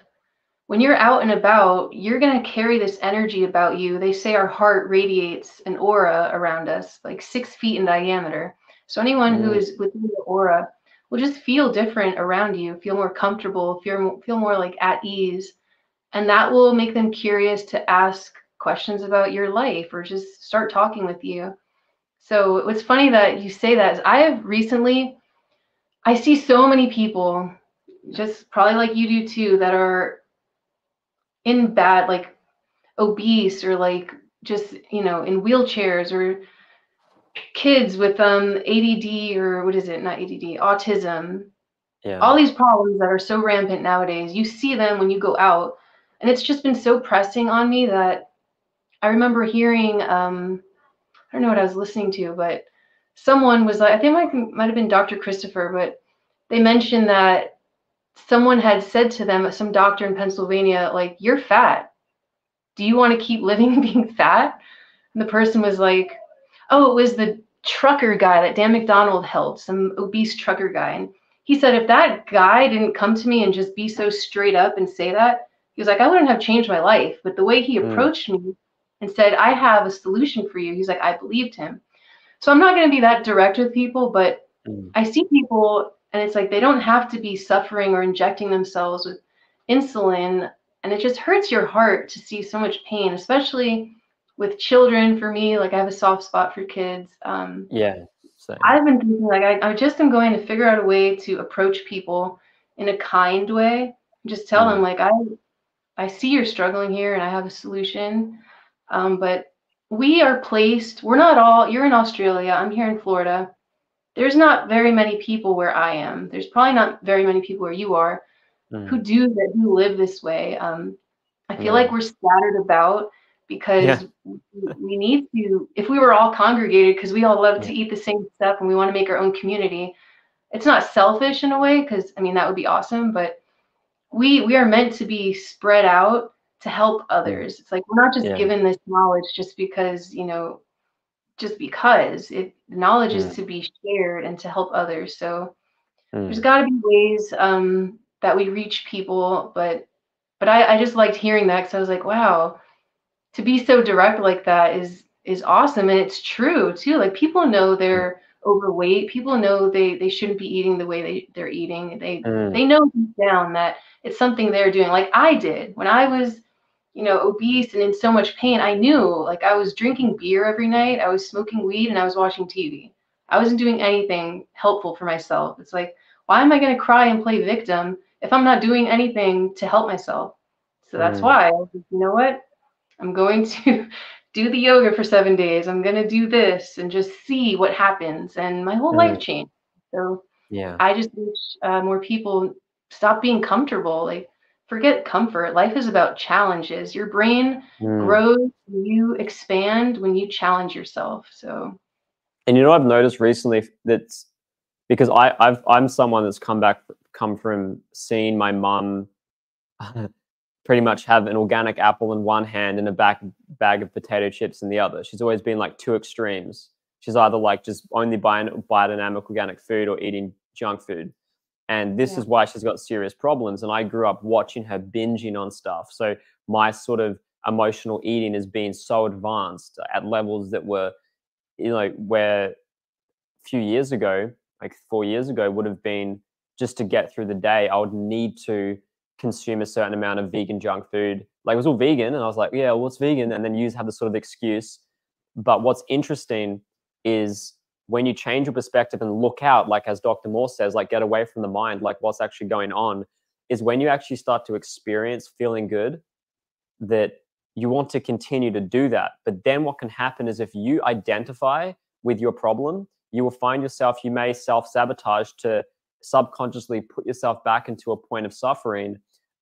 B: when you're out and about, you're going to carry this energy about you. They say our heart radiates an aura around us, like 6 feet in diameter. So anyone who is within the aura will just feel different around you, feel more comfortable, feel more like at ease. And that will make them curious to ask questions about your life or just start talking with you. So what's funny that you say that is I see so many people, just probably like you do too, that are in bad, like obese, or like just, you know, in wheelchairs, or kids with ADD, or what is it? Not ADD, autism.
A: Yeah.
B: All these problems that are so rampant nowadays, you see them when you go out. And it's just been so pressing on me that I remember hearing, I don't know what I was listening to, but someone was like, I think it might have been Dr. Christopher, but they mentioned that someone had said to them, some doctor in Pennsylvania, like, you're fat. Do you want to keep living being fat? And the person was like, oh, it was the trucker guy that Dan McDonald helped, some obese trucker guy. And he said, if that guy didn't come to me and just be so straight up and say that, he was like, I wouldn't have changed my life. But the way he approached me and said, I have a solution for you, he's like, I believed him. So I'm not going to be that direct with people, but I see people, and it's like they don't have to be suffering or injecting themselves with insulin. And it just hurts your heart to see so much pain, especially with children, for me, like I have a soft spot for kids.
A: Yeah, same.
B: I've been thinking like I just am going to figure out a way to approach people in a kind way. Just tell them like I see you're struggling here and I have a solution. But we're not all, you're in Australia, I'm here in Florida. There's not very many people where I am. There's probably not very many people where you are who who live this way. I feel like we're scattered about
A: Yeah.
B: because we need to, if we were all congregated, because we all love
A: Yeah.
B: to eat the same stuff and we want to make our own community. It's not selfish in a way, because I mean, that would be awesome, but we are meant to be spread out to help others. It's like we're not just
A: Yeah.
B: given this knowledge just because, you know, just because knowledge is to be shared and to help others. So there's got to be ways that we reach people, but I just liked hearing that, because I was like, wow, to be so direct like that is awesome, and it's true too. Like people know they're overweight. People know they shouldn't be eating the way they're eating. They know deep down that it's something they're doing. Like I did when I was, you know, obese and in so much pain. I knew, like I was drinking beer every night. I was smoking weed and I was watching TV. I wasn't doing anything helpful for myself. It's like, why am I going to cry and play victim if I'm not doing anything to help myself? So that's why I was like, you know what? I'm going to do the yoga for 7 days. I'm going to do this and just see what happens. And my whole life changed. So
A: Yeah.
B: I just wish more people stop being comfortable. Like, forget comfort. Life is about challenges. Your brain grows, you expand when you challenge yourself. So,
A: And you know, I've noticed recently that's because I'm someone that's come from seeing my mum pretty much have an organic apple in one hand and a bag of potato chips in the other. She's always been like two extremes. She's either like just only buying biodynamic organic food or eating junk food. And this is why she's got serious problems. And I grew up watching her binging on stuff. So my sort of emotional eating has been so advanced at levels that were, you know, where a few years ago, like 4 years ago, would have been just to get through the day, I would need to consume a certain amount of vegan junk food. Like it was all vegan. And I was like, yeah, well, it's vegan. And then you have this sort of excuse. But what's interesting is when you change your perspective and look out, like as Dr. Moore says, like get away from the mind, like what's actually going on, is when you actually start to experience feeling good, that you want to continue to do that. But then what can happen is if you identify with your problem, you will find yourself, you may self-sabotage to subconsciously put yourself back into a point of suffering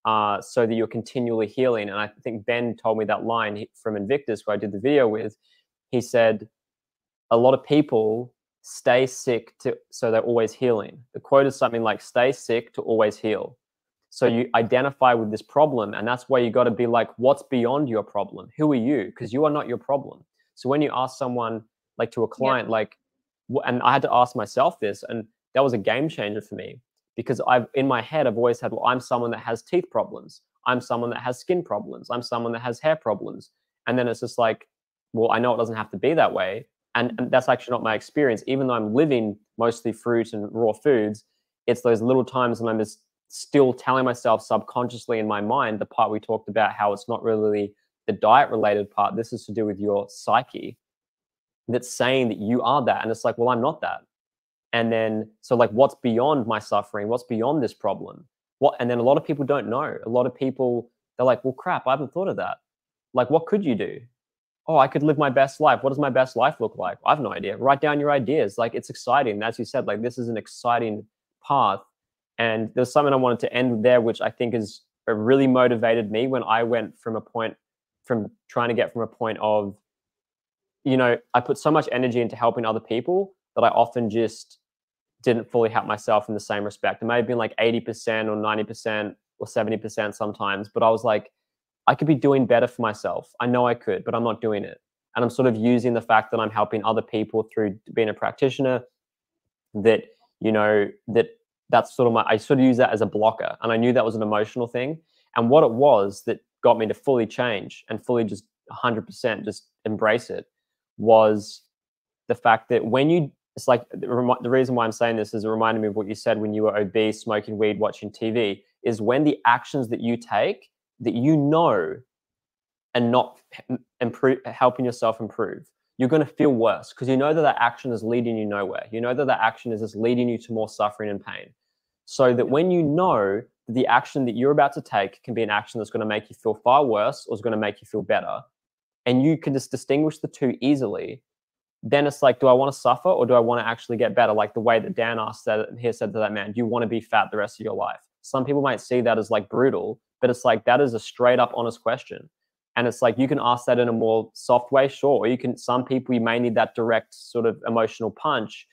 A: so that you're continually healing. And I think Ben told me that line from Invictus, who I did the video with. He said, a lot of people stay sick so they're always healing. The quote is something like, stay sick to always heal. So you identify with this problem, and that's why you got to be like, what's beyond your problem? Who are you? Because you are not your problem. So when you ask someone, like to a client, like, and I had to ask myself this, and that was a game changer for me, because in my head, I've always had, well, I'm someone that has teeth problems. I'm someone that has skin problems. I'm someone that has hair problems. And then it's just like, well, I know it doesn't have to be that way. And that's actually not my experience. Even though I'm living mostly fruit and raw foods, it's those little times when I'm just still telling myself subconsciously in my mind, the part we talked about, how it's not really the diet related part. This is to do with your psyche that's saying that you are that. And it's like, well, I'm not that. And then, so like, what's beyond my suffering? What's beyond this problem? And then a lot of people don't know. A lot of people, they're like, well, crap, I haven't thought of that. Like, what could you do? Oh, I could live my best life. What does my best life look like? I have no idea. Write down your ideas. Like, it's exciting. As you said, like, this is an exciting path. And there's something I wanted to end there, which I think is really motivated me when I went from trying to get from a point of, you know, I put so much energy into helping other people that I often just didn't fully help myself in the same respect. It may have been like 80% or 90% or 70% sometimes, but I was like, I could be doing better for myself. I know I could, but I'm not doing it. And I'm sort of using the fact that I'm helping other people through being a practitioner, that, you know, that's sort of I sort of use that as a blocker. And I knew that was an emotional thing. And what it was that got me to fully change and fully just 100% just embrace it was the fact that it's like the reason why I'm saying this is it reminded me of what you said when you were obese, smoking weed, watching TV, is when the actions that you take that you know and not helping yourself improve, you're going to feel worse because you know that that action is leading you nowhere. You know that that action is just leading you to more suffering and pain. So that when you know that the action that you're about to take can be an action that's going to make you feel far worse or is going to make you feel better, and you can just distinguish the two easily, then it's like, do I want to suffer or do I want to actually get better? Like the way that Dan said to that man, do you want to be fat the rest of your life? Some people might see that as like brutal, but it's like, that is a straight up honest question. And it's like, you can ask that in a more soft way, sure. Or some people, you may need that direct sort of emotional punch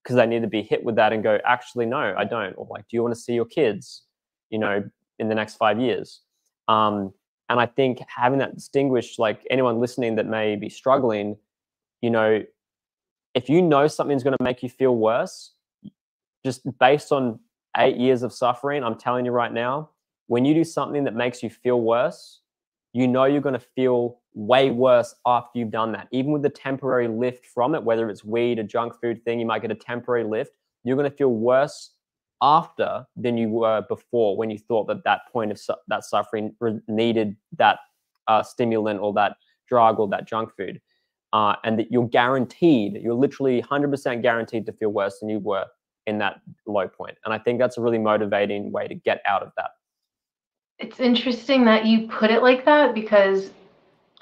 A: because they need to be hit with that and go, actually, no, I don't. Or like, do you want to see your kids, in the next 5 years? And I think having that distinguished, like anyone listening that may be struggling, if you know something's going to make you feel worse, just based on 8 years of suffering, I'm telling you right now, when you do something that makes you feel worse, you're going to feel way worse after you've done that. Even with the temporary lift from it, whether it's weed, a junk food thing, you might get a temporary lift. You're going to feel worse after than you were before, when you thought that point of that suffering needed that stimulant or that drug or that junk food. And that you're literally 100% guaranteed to feel worse than you were in that low point. And I think that's a really motivating way to get out of that.
B: It's interesting that you put it like that, because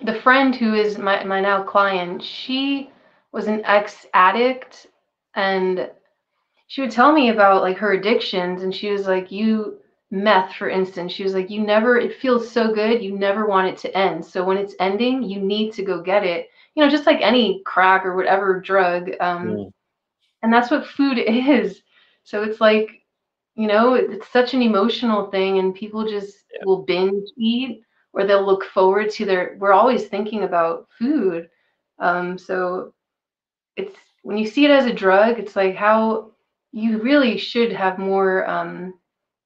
B: the friend who is my now client, she was an ex-addict, and she would tell me about like her addictions, and she was like, meth, for instance, she was like, it feels so good, you never want it to end. So when it's ending, you need to go get it, just like any crack or whatever drug. And that's what food is. So it's like, it's such an emotional thing, and people just will binge eat, or they'll look forward to we're always thinking about food. So it's, when you see it as a drug, it's like how you really should have more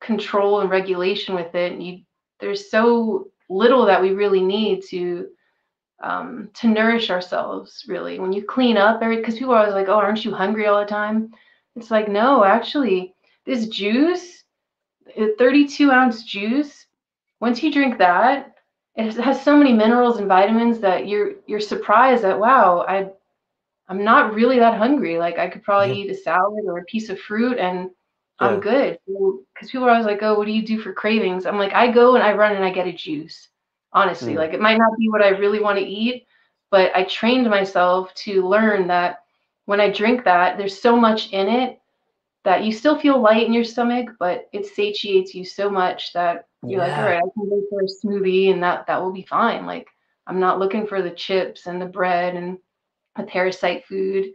B: control and regulation with it. There's so little that we really need to nourish ourselves, really. When you clean up, because people are always like, oh, aren't you hungry all the time? It's like, no, actually, this juice, a 32-ounce juice, once you drink that, it has so many minerals and vitamins that you're surprised that, wow, I'm not really that hungry. Like, I could probably eat a salad or a piece of fruit and I'm good. Because people are always like, oh, what do you do for cravings? I'm like, I go and I run and I get a juice. Honestly, like, it might not be what I really want to eat, but I trained myself to learn that when I drink that, there's so much in it that you still feel light in your stomach, but it satiates you so much that you're like, all right, I can go for a smoothie and that will be fine. Like, I'm not looking for the chips and the bread and the parasite food.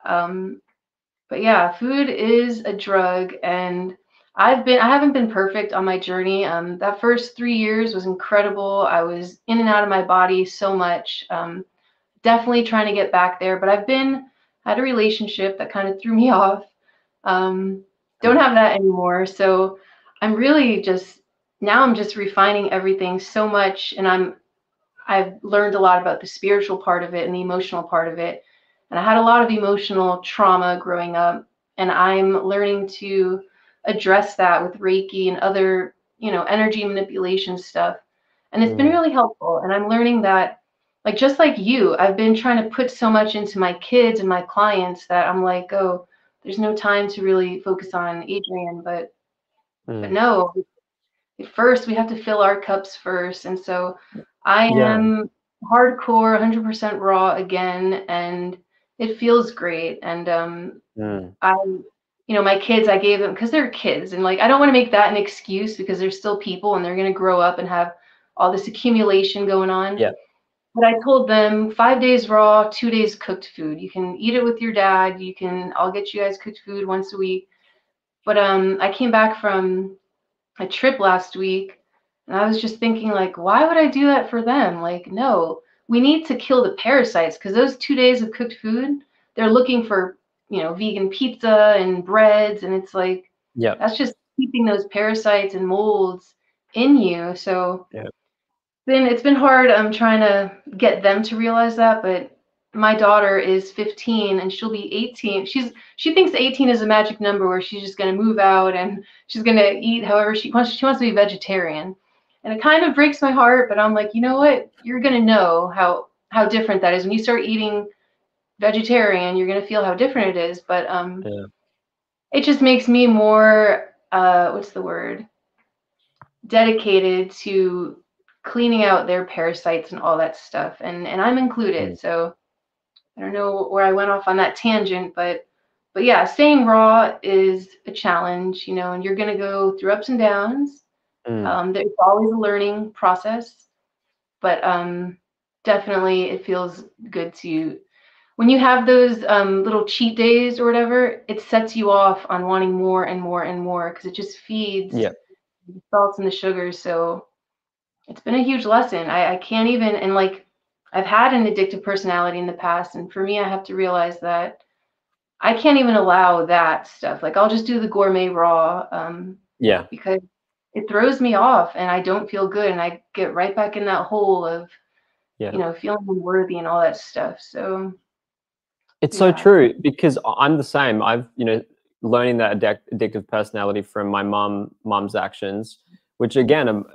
B: But yeah, food is a drug, and I haven't been perfect on my journey. That first 3 years was incredible. I was in and out of my body so much. Definitely trying to get back there, but had a relationship that kind of threw me off. Don't have that anymore. So I'm really now I'm just refining everything so much, and I've learned a lot about the spiritual part of it and the emotional part of it. And I had a lot of emotional trauma growing up, and I'm learning to address that with Reiki and other, energy manipulation stuff. And it's been really helpful. And I'm learning that, like, just like you, I've been trying to put so much into my kids and my clients that I'm like, oh, there's no time to really focus on Adrian, but no, first we have to fill our cups first. And so I am hardcore 100% raw again, and it feels great. And my kids, I gave them, because they're kids, and like, I don't want to make that an excuse, because they're still people and they're going to grow up and have all this accumulation going on. But I told them 5 days raw, 2 days cooked food. You can eat it with your dad. I'll get you guys cooked food once a week. But I came back from a trip last week, and I was just thinking, like, why would I do that for them? Like, no, we need to kill the parasites, because those 2 days of cooked food, they're looking for, vegan pizza and breads. And it's like, that's just keeping those parasites and molds in you. So it's been hard. I'm trying to get them to realize that, but my daughter is 15 and she'll be 18. She thinks 18 is a magic number where she's just going to move out and she's going to eat however she wants. She wants to be vegetarian. And it kind of breaks my heart, but I'm like, you know what? You're going to know how different that is. When you start eating vegetarian, you're going to feel how different it is. But
A: Yeah.
B: it just makes me more, what's the word? Dedicated to cleaning out their parasites and all that stuff. And I'm included. So I don't know where I went off on that tangent, but yeah, staying raw is a challenge, you know, and you're going to go through ups and downs. There's always a learning process, but definitely it feels good to, when you have those little cheat days or whatever, it sets you off on wanting more and more and more, because it just feeds
A: Yeah.
B: the salts and the sugars. So it's been a huge lesson. I can't even, and like, I've had an addictive personality in the past, and for me, I have to realize that I can't even allow that stuff. Like, I'll just do the gourmet raw
A: Yeah.
B: because it throws me off and I don't feel good, and I get right back in that hole of,
A: Yeah.
B: you know, feeling unworthy and all that stuff. So
A: It's so
B: yeah.
A: true, because I'm the same. I've, learning that addictive personality from my mom's actions, which again,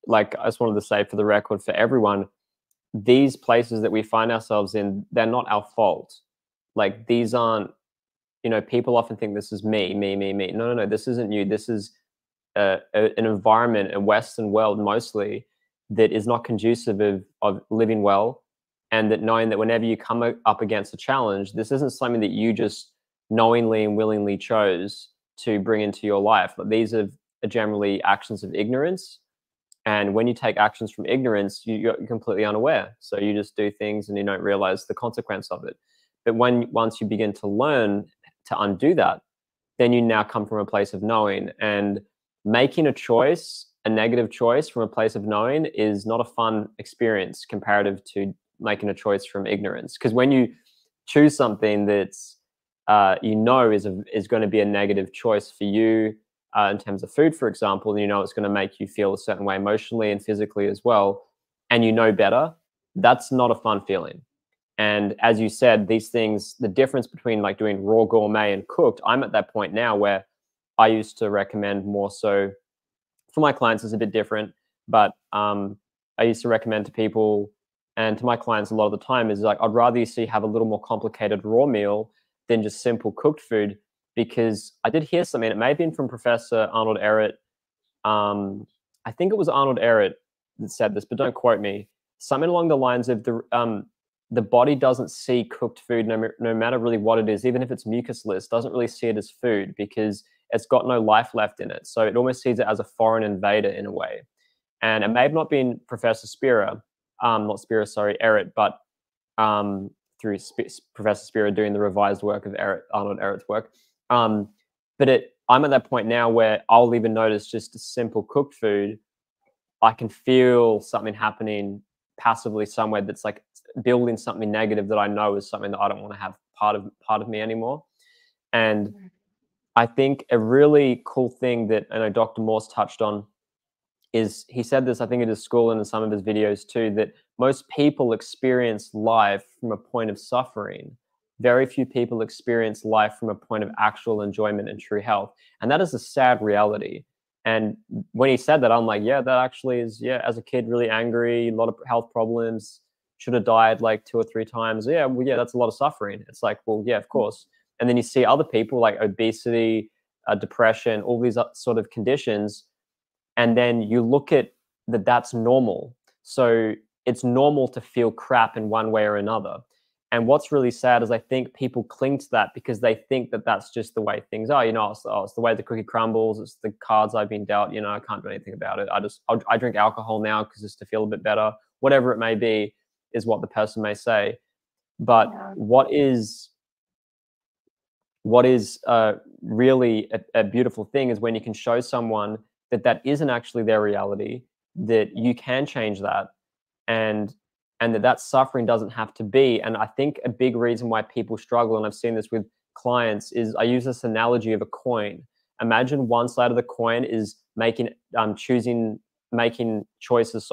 A: like, I just wanted to say for the record, for everyone, these places that we find ourselves in, they're not our fault. Like, these aren't, people often think this is me. No, no, no, this isn't you. This is an environment, a Western world mostly, that is not conducive of living well. And that knowing that whenever you come up against a challenge, this isn't something that you just knowingly and willingly chose to bring into your life. But these are generally actions of ignorance. And when you take actions from ignorance, you're completely unaware. So you just do things and you don't realize the consequence of it. But once you begin to learn to undo that, then you now come from a place of knowing. And making a choice, a negative choice from a place of knowing, is not a fun experience comparative to making a choice from ignorance. Because when you choose something that's is going to be a negative choice for you, in terms of food, for example, and it's going to make you feel a certain way emotionally and physically as well, and better, that's not a fun feeling. And as you said, these things, the difference between like doing raw gourmet and cooked, I'm at that point now where I used to recommend more so for my clients, is a bit different, but I used to recommend to people and to my clients a lot of the time is like, I'd rather you see have a little more complicated raw meal than just simple cooked food. Because I did hear something, it may have been from Professor Arnold Ehret. I think it was Arnold Ehret that said this, but don't quote me. Something along the lines of the body doesn't see cooked food, no matter really what it is, even if it's mucusless, doesn't really see it as food because it's got no life left in it. So it almost sees it as a foreign invader in a way. And it may have not been Professor Ehret, but through Professor Spira doing the revised work of Arnold Ehret's work. But I'm at that point now where I'll even notice just a simple cooked food, I can feel something happening passively somewhere that's like building something negative that I know is something that I don't want to have part of me anymore. And I think a really cool thing that I know Dr. Morse touched on is, he said this, I think at his school and in some of his videos too, that most people experience life from a point of suffering. Very few people experience life from a point of actual enjoyment and true health. And that is a sad reality. And when he said that, I'm like, yeah, that actually is, as a kid, really angry, a lot of health problems, should have died like 2 or 3 times. Yeah, well, yeah, that's a lot of suffering. It's like, well, yeah, of course. And then you see other people like obesity, depression, all these sort of conditions. And then you look at that's normal. So it's normal to feel crap in one way or another. And what's really sad is I think people cling to that because they think that that's just the way things are. It's the way the cookie crumbles. It's the cards I've been dealt. I can't do anything about it. I drink alcohol now because it's to feel a bit better. Whatever it may be is what the person may say. But what is really a beautiful thing is when you can show someone that isn't actually their reality, that you can change that, and that suffering doesn't have to be. And I think a big reason why people struggle, and I've seen this with clients, is I use this analogy of a coin. Imagine one side of the coin is making choices,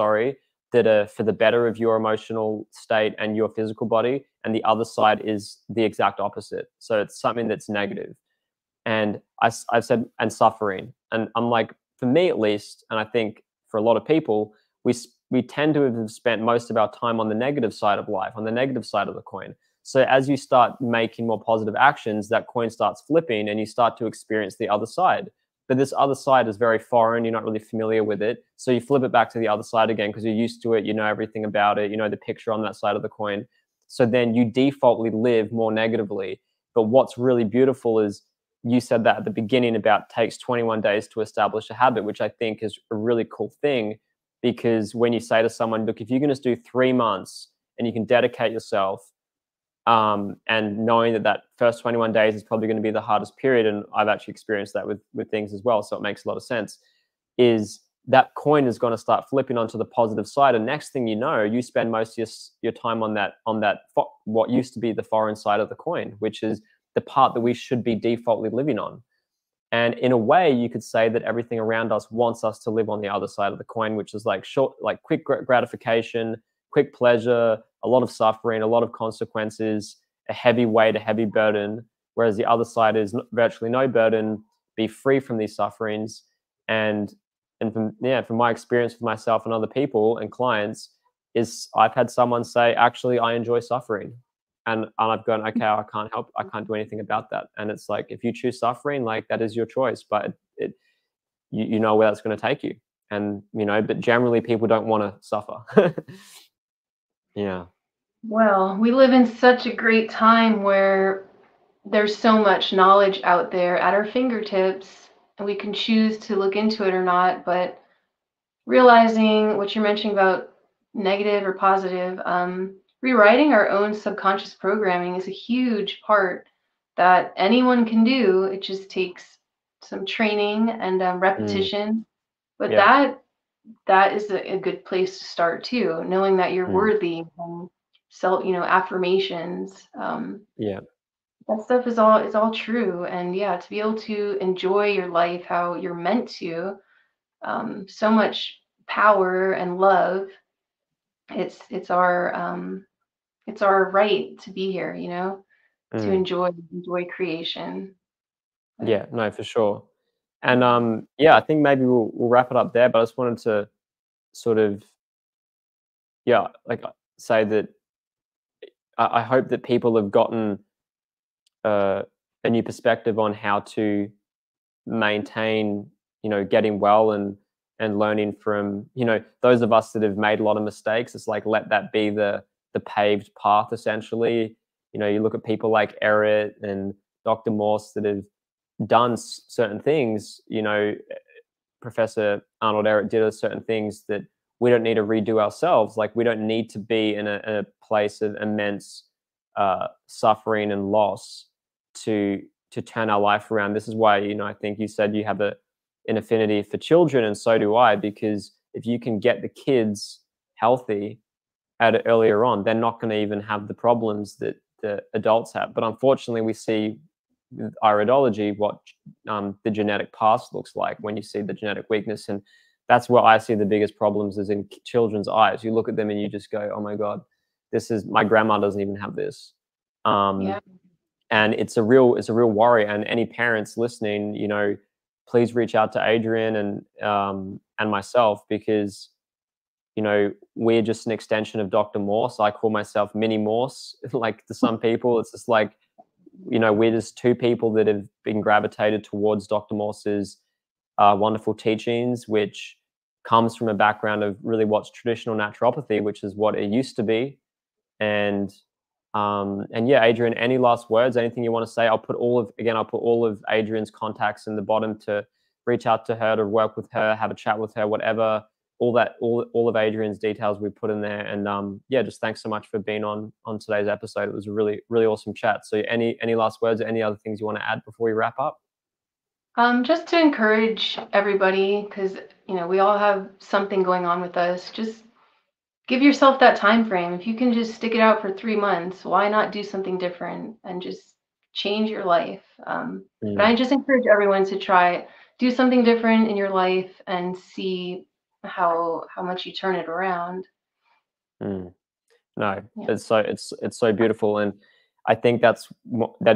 A: that are for the better of your emotional state and your physical body, and the other side is the exact opposite. So it's something that's negative. And I've said, and suffering. And I'm like, for me at least, and I think for a lot of people, we tend to have spent most of our time on the negative side of life, on the negative side of the coin. So as you start making more positive actions, that coin starts flipping and you start to experience the other side. But this other side is very foreign. You're not really familiar with it. So you flip it back to the other side again because you're used to it. You know everything about it. You know the picture on that side of the coin. So then you defaultly live more negatively. But what's really beautiful is you said that at the beginning about takes 21 days to establish a habit, which I think is a really cool thing. Because when you say to someone, look, if you can just do 3 months and you can dedicate yourself, and knowing that first 21 days is probably going to be the hardest period, and I've actually experienced that with things as well, so it makes a lot of sense, is that coin is going to start flipping onto the positive side, and next thing you know, you spend most of your time on that what used to be the foreign side of the coin, which is the part that we should be defaultly living on. And in a way, you could say that everything around us wants us to live on the other side of the coin, which is like quick gratification, quick pleasure, a lot of suffering, a lot of consequences, a heavy weight, a heavy burden, whereas the other side is virtually no burden, be free from these sufferings. And from my experience with myself and other people and clients is I've had someone say, actually, I enjoy suffering. And I've gone, okay, I can't do anything about that. And it's like, if you choose suffering, like that is your choice, but you know where that's going to take you. And, but generally people don't want to suffer. Yeah.
B: Well, we live in such a great time where there's so much knowledge out there at our fingertips, and we can choose to look into it or not. But realizing what you're mentioning about negative or positive, rewriting our own subconscious programming is a huge part that anyone can do. It just takes some training and repetition. But
A: Yeah.
B: that is a good place to start too, knowing that you're worthy, and affirmations.
A: Yeah.
B: That stuff is all true. And yeah, to be able to enjoy your life how you're meant to, so much power and love. It's our right to be here, to enjoy creation. But
A: Yeah, no, for sure. And I think maybe we'll wrap it up there, but I just wanted to sort of say that I hope that people have gotten a new perspective on how to maintain, getting well and learning from, those of us that have made a lot of mistakes. It's like, let that be the paved path, essentially. You look at people like Eric and Dr. Morse that have done certain things, Professor Arnold Ehret did certain things that we don't need to redo ourselves. Like, we don't need to be in a place of immense suffering and loss to turn our life around. This is why, I think you said you have an affinity for children, and so do I, because if you can get the kids healthy earlier on, they're not going to even have the problems that the adults have. But unfortunately, we see with iridology what the genetic past looks like when you see the genetic weakness, and that's where I see the biggest problems is in children's eyes. You look at them and you just go, oh my God, my grandma doesn't even have this.
B: yeah.
A: And it's a real worry. And any parents listening, please reach out to Adrian and myself, because we're just an extension of Dr. Morse. I call myself Mini Morse. Like, to some people, it's just like, we're just two people that have been gravitated towards Dr. Morse's wonderful teachings, which comes from a background of really what's traditional naturopathy, which is what it used to be. And yeah, Adrian, any last words, anything you want to say? I'll put all of Adrian's contacts in the bottom to reach out to her, to work with her, have a chat with her, whatever. All of Adrian's details we put in there. And just thanks so much for being on today's episode. It was a really, really awesome chat. So any last words or any other things you want to add before we wrap up?
B: Just to encourage everybody, because we all have something going on with us. Just give yourself that time frame. If you can just stick it out for 3 months, why not do something different and just change your life? But I just encourage everyone to try, do something different in your life and see how much you turn it around.
A: No, it's so beautiful. And I think that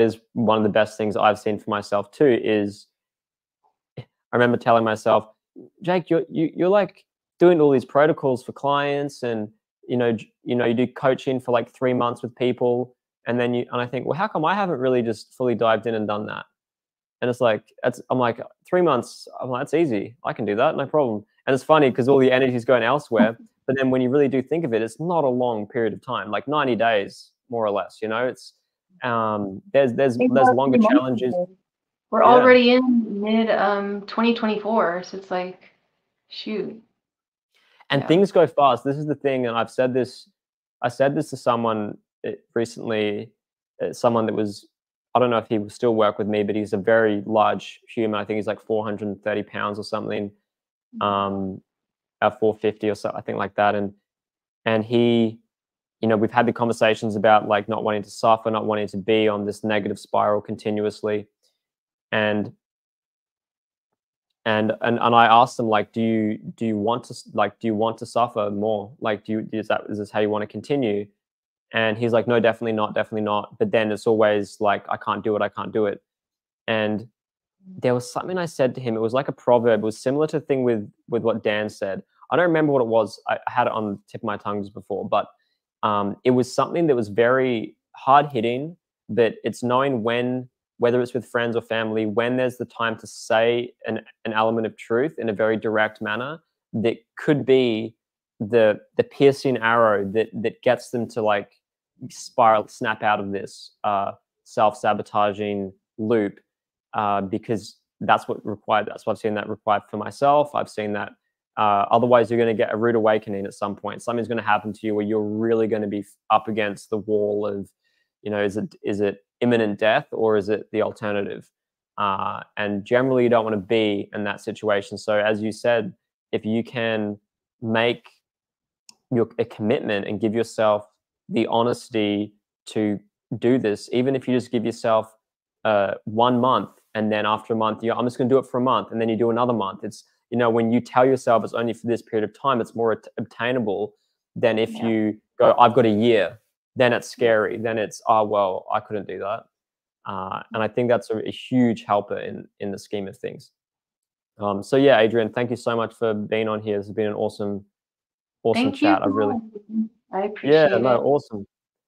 A: is one of the best things I've seen for myself too, is I remember telling myself, Jake, you're like doing all these protocols for clients, and you do coaching for like 3 months with people, and I think, well, how come I haven't really just fully dived in and done that? And it's like, I'm like, 3 months, I'm like, that's easy. I can do that, no problem. And it's funny because all the energy is going elsewhere. But then when you really do think of it, it's not a long period of time, like 90 days, more or less. It's there's longer challenges.
B: We're already in mid 2024, so it's like, shoot.
A: And things go fast. This is the thing, and I said this to someone recently, someone that was, I don't know if he will still work with me, but he's a very large human. I think he's like 430 pounds or something, at 450 or so, I think, like that. And he, we've had the conversations about like not wanting to suffer, not wanting to be on this negative spiral continuously. And I asked him, like, do you want to suffer more? Like, is this how you want to continue? And he's like, no, definitely not. But then it's always like, I can't do it. And there was something I said to him. It was like a proverb. It was similar to the thing with what Dan said. I don't remember what it was. I had it on the tip of my tongue just before, but it was something that was very hard hitting, that it's knowing when, whether it's with friends or family, when there's the time to say an element of truth in a very direct manner that could be the piercing arrow that gets them to like snap out of this self-sabotaging loop, because that's what I've seen that required for myself. I've seen that otherwise you're going to get a rude awakening at some point. Something's going to happen to you where you're really going to be up against the wall of, is it imminent death, or is it the alternative? And generally you don't want to be in that situation. So as you said, if you can make a commitment and give yourself the honesty to do this, even if you just give yourself 1 month, and then after a month, I'm just going to do it for a month, and then you do another month. It's, when you tell yourself it's only for this period of time, it's more obtainable than if you go, I've got a year. Then it's scary. Then it's, oh, well, I couldn't do that. And I think that's a huge helper in the scheme of things. So yeah, Adrian, thank you so much for being on here. This has been an awesome chat.
B: I appreciate it.
A: Awesome.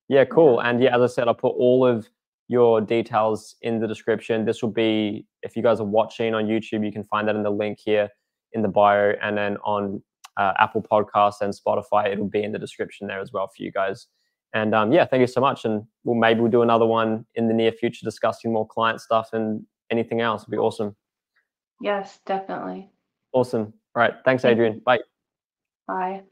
A: Yeah, cool. And yeah, as I said, I'll put all of your details in the description. This will be, if you guys are watching on YouTube, you can find that in the link here in the bio, and then on Apple Podcasts and Spotify, it'll be in the description there as well for you guys. And yeah, thank you so much. And maybe we'll do another one in the near future discussing more client stuff and anything else. It'd be awesome.
B: Yes, definitely.
A: Awesome. All right. Thanks, Adrian. Bye.
B: Bye.